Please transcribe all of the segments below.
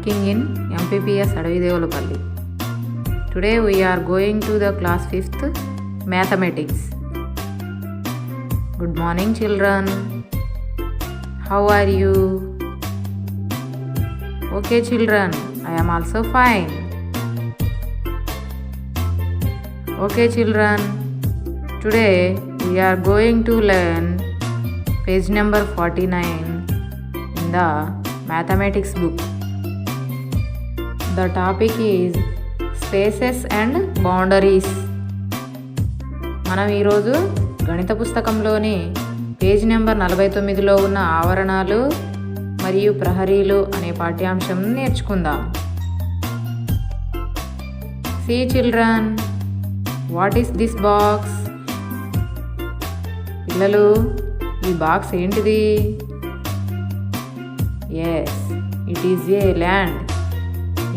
working in MPPS Adavidevulapalli. Today we are going to the class 5th mathematics. Good morning children. How are you? Okay children, I am also fine. Okay children, today we are going to learn page number 49 in the mathematics book. The topic is spaces and boundaries. మనం ఈరోజు గణిత పుస్తకంలోని page number 49లో ఉన్న ఆవరణాలు మరియు ప్రహరీలు అనే పాఠ్యాంశం నేర్చుకుందాం. See children, what is this box? పిల్లలు, ఈ బాక్స్ ఏంటిది? Yes, it is a land.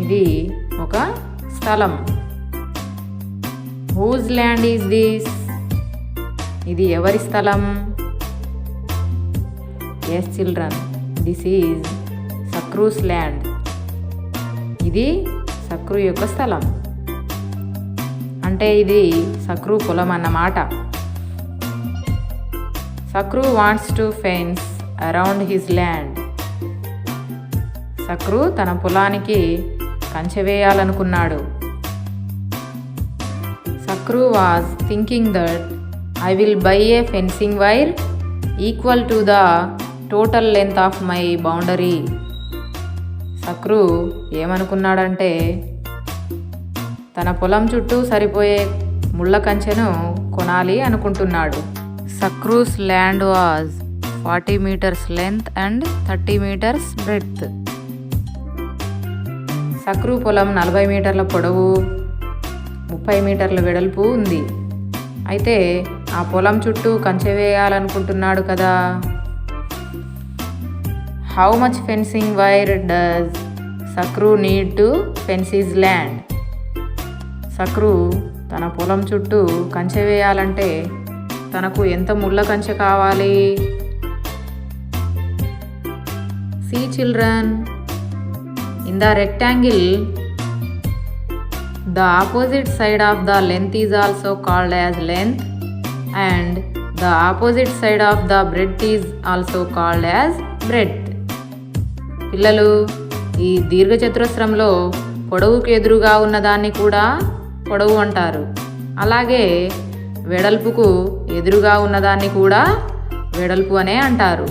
ఇది ఒక స్థలం. Whose land is this? ఇది ఎవరి స్థలం? Yes children, this is Sakru's land. ఇది సక్రు యొక్క స్థలం. అంటే ఇది సక్రు పొలం అన్నమాట. Sakru wants to fence around his land. Sakru తన పొలానికి కంచె వేయాలనుకున్నాడు. Sakru was thinking that I will buy a fencing wire equal to the total length of my boundary. Sakru ఏమనుకున్నాడంటే తన పొలం చుట్టూ సరిపోయే ముళ్ళ కంచెను కొనాలి అనుకుంటున్నాడు. Sakru's land was 40 meters length and 30 meters breadth. Sakru పొలం 40 మీటర్ల పొడవు 30 మీటర్ల వెడల్పు ఉంది. అయితే ఆ పొలం చుట్టూ కంచె వేయాలనుకుంటున్నాడు కదా. How much fencing wire does Sakru need to fence his land? Sakru తన పొలం చుట్టూ కంచె వేయాలంటే తనకు ఎంత ముళ్ళ కంచె కావాలి? See children, in the rectangle, the opposite side of the length is also called as length and the opposite side of the breadth is also called as breadth. పిల్లలు, ఈ దీర్ఘచతురస్రంలో పొడవుకు ఎదురుగా ఉన్నదాన్ని కూడా పొడవు అంటారు. అలాగే వెడల్పుకు ఎదురుగా ఉన్నదాన్ని కూడా వెడల్పు అనే అంటారు.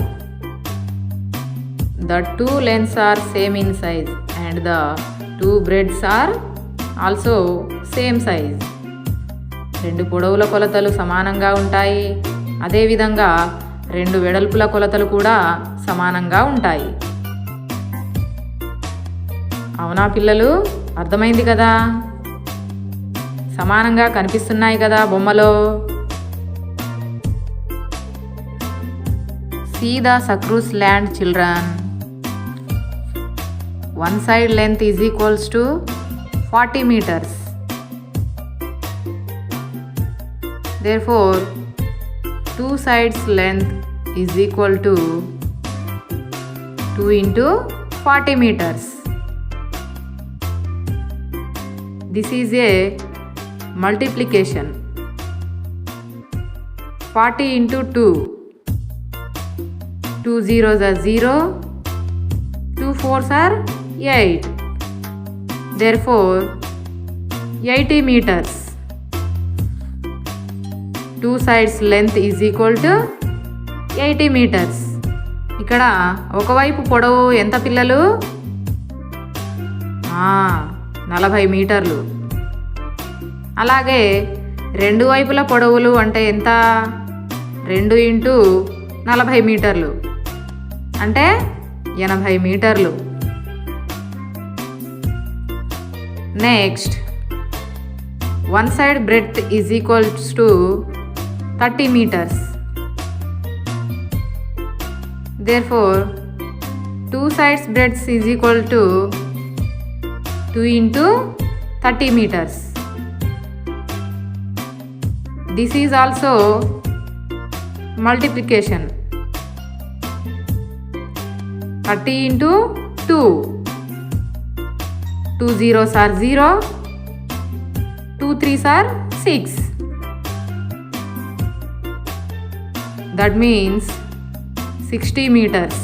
The two lengths are same in size and the two breadths are also same size. రెండు పొడవుల కొలతలు సమానంగా ఉంటాయి. అదేవిధంగా రెండు వెడల్పుల కొలతలు కూడా సమానంగా ఉంటాయి. అవునా పిల్లలు? అర్థమైంది కదా? సమానంగా కనిపిస్తున్నాయి కదా బొమ్మలో. See the Sakru's land children. One side length is equals to 40 meters. Therefore, two sides length is equal to 2 into 40 meters. This is a multiplication. 40 into 2. 2 zeros are 0. 2 fours are 8. Therefore, 80 meters. Two sides length is equal to 80 meters. ఇక్కడ ఒకవైపు పొడవు ఎంత పిల్లలు? 40 మీటర్లు. అలాగే రెండు వైపుల పొడవులు అంటే ఎంత? 2 ఇంటూ 40 మీటర్లు అంటే 80 మీటర్లు. Next, one side breadth is equals to 30 meters. Therefore, two sides breadth is equal to 2 into 30 meters. This is also multiplication. 30 into 2. 2 zeros are 0, 2 3s are 6. That means 60 meters.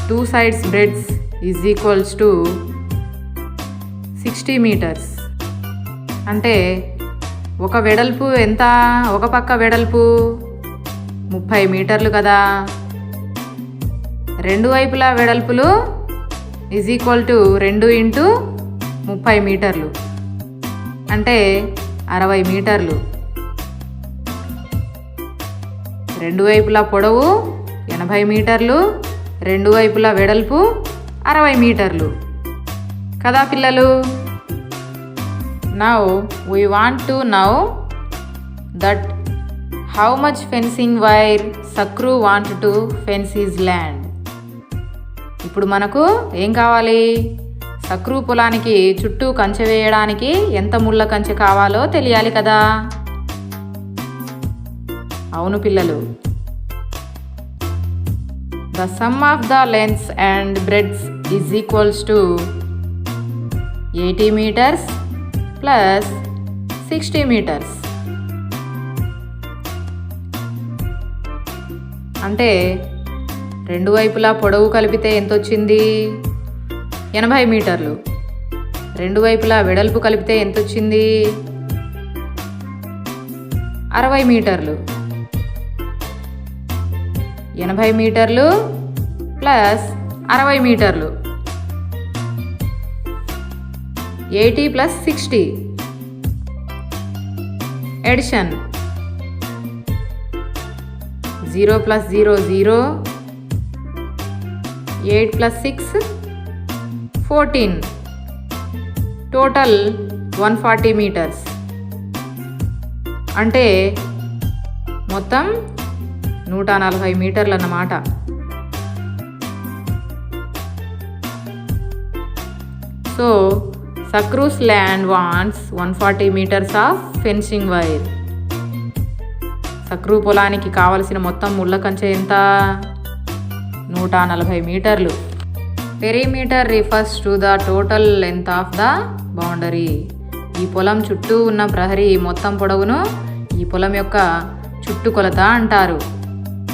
2 sides breadth is equals to 60 meters. అంటే ఒక వెడల్పు ఎంత, ఒక పక్క వెడల్పు 30 మీటర్లు కదా. రెండు వైపులా వెడల్పులు ఈజ్ ఈక్వల్ టు 2 × 30 మీటర్లు అంటే 60 మీటర్లు. రెండు వైపులా పొడవు 80 మీటర్లు, రెండు వైపులా వెడల్పు 60 మీటర్లు కదా పిల్లలు. Now we want to know that how much fencing wire Sakru want to fence his land. ఇప్పుడు మనకు ఏం కావాలి? సక్రు పొలానికి చుట్టూ కంచె వేయడానికి ఎంత ముళ్ళ కంచె కావాలో తెలియాలి కదా. అవును పిల్లలు. The sum of the lengths and breadths is equals to 80 meters plus 60 meters. అంటే రెండు వైపులా పొడవు కలిపితే ఎంత వచ్చింది? 80 మీటర్లు. రెండు వైపులా వెడల్పు కలిపితే ఎంత వచ్చింది? 60 మీటర్లు. 80 మీటర్లు ప్లస్ 60 మీటర్లు 80 plus 60. Addition 0 plus 0 0, 8 plus 6 14. Total 140 meters. అంటే మొత్తం 140 మీటర్లు అన్నమాట. So Sakru's land wants 140 meters of fencing wire. Sakru పొలానికి కావలసిన మొత్తం ముళ్ళ కంచె ఎంత? 140 మీటర్లు. Perimeter refers to the total length of the boundary. ఈ పొలం చుట్టూ ఉన్న ప్రహరీ మొత్తం పొడవును ఈ పొలం యొక్క చుట్టుకొలత అంటారు.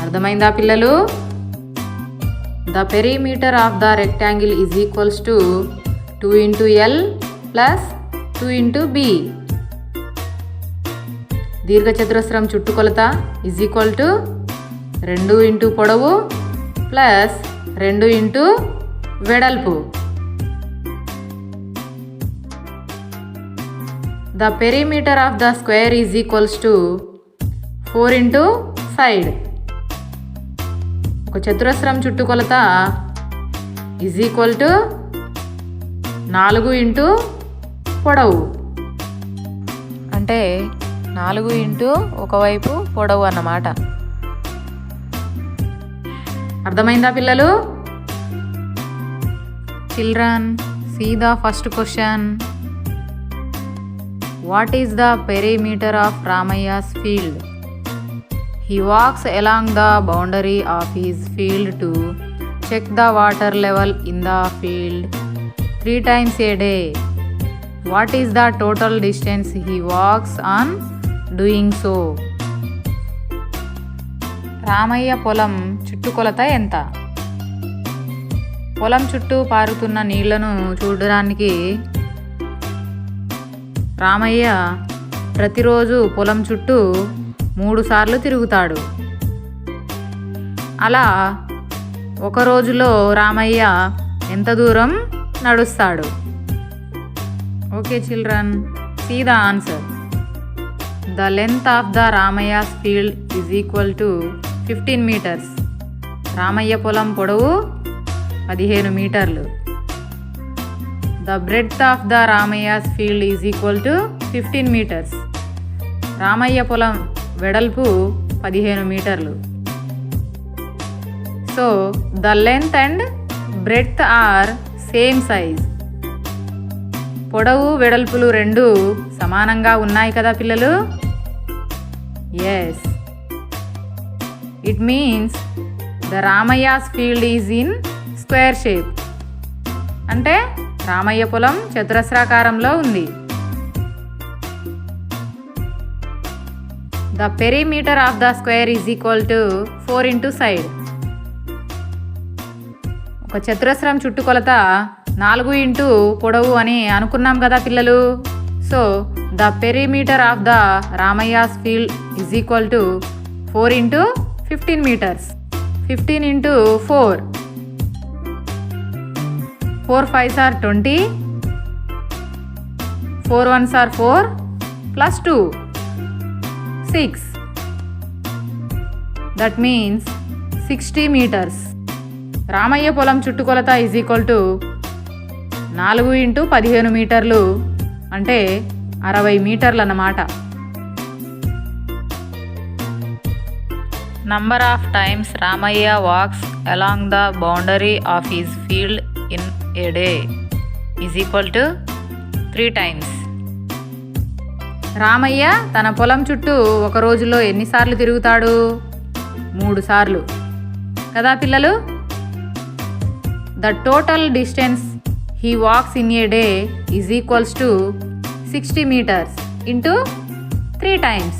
అర్థమైందా పిల్లలు? The perimeter of the rectangle is equals to 2 × L plus 2 × B. దీర్ఘచతురస్రం చుట్టుకొలత ఈజ్ ఈక్వల్ టు 2 × పొడవు ప్లస్ 2 × వెడల్పు. The perimeter of the square is equals to 4 × side. ఒక చతురస్రం చుట్టుకొలత ఈజ్ ఈక్వల్ టు 4 × పొడవు. అంటే 4 × ఒకవైపు పొడవు అన్నమాట. అర్థమైందా పిల్లలు? Children, see the first question. What is the perimeter of Ramayya's field? He walks along the boundary of his field to check the water level in the field 3 times a day. What is the total distance he walks on doing so? Ramayya పొలం చుట్టుకొలత ఎంత? పొలం చుట్టూ పారుతున్న నీళ్లను చూడడానికి రామయ్య ప్రతిరోజు పొలం చుట్టూ 3 సార్లు తిరుగుతాడు. అలా ఒక రోజులో రామయ్య ఎంత దూరం నడుస్తాడు? Okay children, see the answer. The length of the Ramayya's field is equal to 15 metres. Ramayya పొలం పొడవు 15 మీటర్లు. The breadth of the Ramayya's field is equal to 15 metres. Ramayya పొలం వెడల్పు 15 మీటర్లు. So the length and breadth are same size. పొడవు వెడల్పులు రెండు సమానంగా ఉన్నాయి కదా పిల్లలు? Yes, it means the Ramayya's field is in square shape. అంటే రామయ్య పొలం చతురస్రాకారంలో ఉంది. The perimeter of the square is equal to 4 into side. ఒక చతురస్రం చుట్టుకొలత 4 ఇంటూ పొడవు అని అనుకున్నాం కదా పిల్లలు. So the perimeter of the Ramayya's field is equal to 4 into 15 meters. 15 into 4. 4 5s are 20. 4 1s are 4 plus 2. 6. That means 60 meters. Ramayya పొలం చుట్టుకొలత ఈజ్ ఈక్వల్ టు 4 ఇంటూ 15 మీటర్లు అంటే 60 మీటర్లు అన్నమాట. Number of times Ramaya walks along the boundary of his field in a day is equal to 3 times. Ramayya తన పొలం చుట్టూ ఒక రోజులో ఎన్నిసార్లు తిరుగుతాడు? 3 సార్లు కదా పిల్లలు. The total distance he walks in a day is equals to 60 meters into 3 times.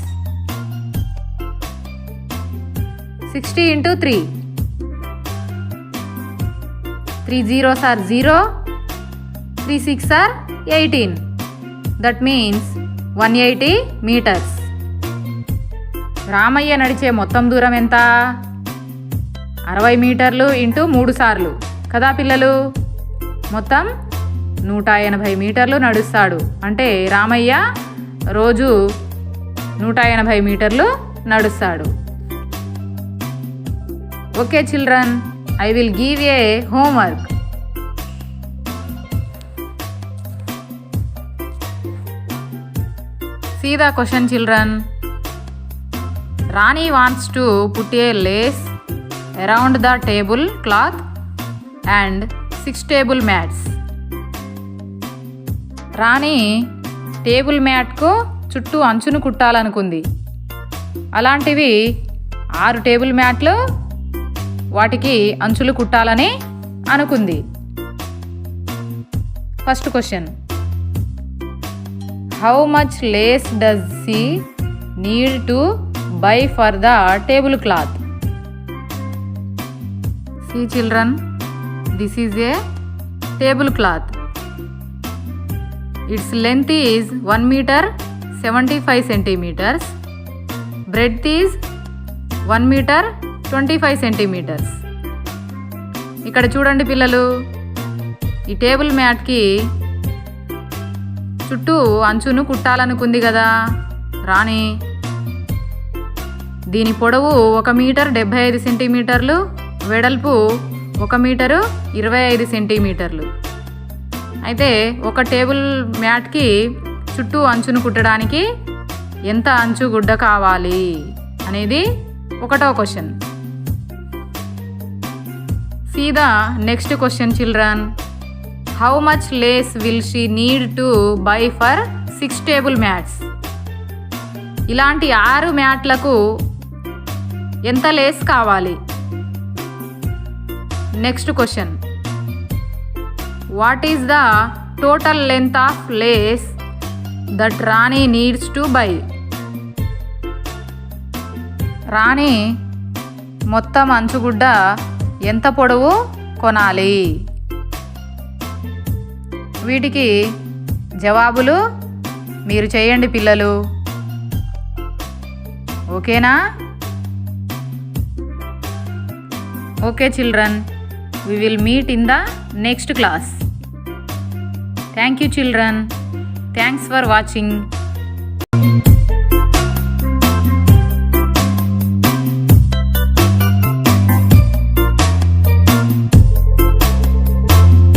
60 into 3. 3 zeros are 0. 3 6 are 18. That means 180 meters. Ramayya నడిచే మొత్తం దూరం ఎంత? 60 మీటర్లు ఇంటూ 3 సార్లు కదా పిల్లలు. మొత్తం 180 మీటర్లు నడుస్తాడు. అంటే రామయ్య రోజు 180 మీటర్లు నడుస్తాడు. Okay children, I will give a homework. See the question children. Rani wants to put a lace around the table cloth and 6 table mats. Rani table మ్యాట్కు చుట్టూ అంచును కుట్టాలనుకుంది. అలాంటివి 6 టేబుల్ మ్యాట్లు వాటికి అంచులు కుట్టాలని అనుకుంది. First question, how much lace does she need to buy for the tablecloth? See children, this is a tablecloth. Its length is 1 meter 75 centimeters. Breadth is 1 meter 25 centimeters. ఇక్కడ చూడండి పిల్లలు, ఈ table మ్యాట్కి చుట్టూ అంచును కుట్టాలనుకుంది కదా రాణి. దీని పొడవు 1 metre 75 సెంటీమీటర్లు, వెడల్పు 1 మీటరు 25 సెంటీమీటర్లు. అయితే ఒక టేబుల్ మ్యాట్కి చుట్టూ అంచును కుట్టడానికి ఎంత అంచు గుడ్డ కావాలి అనేది ఒకటో question. See the next question children. How much lace will she need to buy for 6 table mats? ఇలాంటి 6 మ్యాట్లకు ఎంత లేస్ కావాలి? Next question, what is the total length of lace that Rani needs to buy? రాణి మొత్తం అంచుగుడ్డ ఎంత పొడవు కొనాలి? వీటికి జవాబులు మీరు చేయండి పిల్లలు. ఓకేనా? Okay children, we will meet in the next class. Thank you children. Thanks for watching.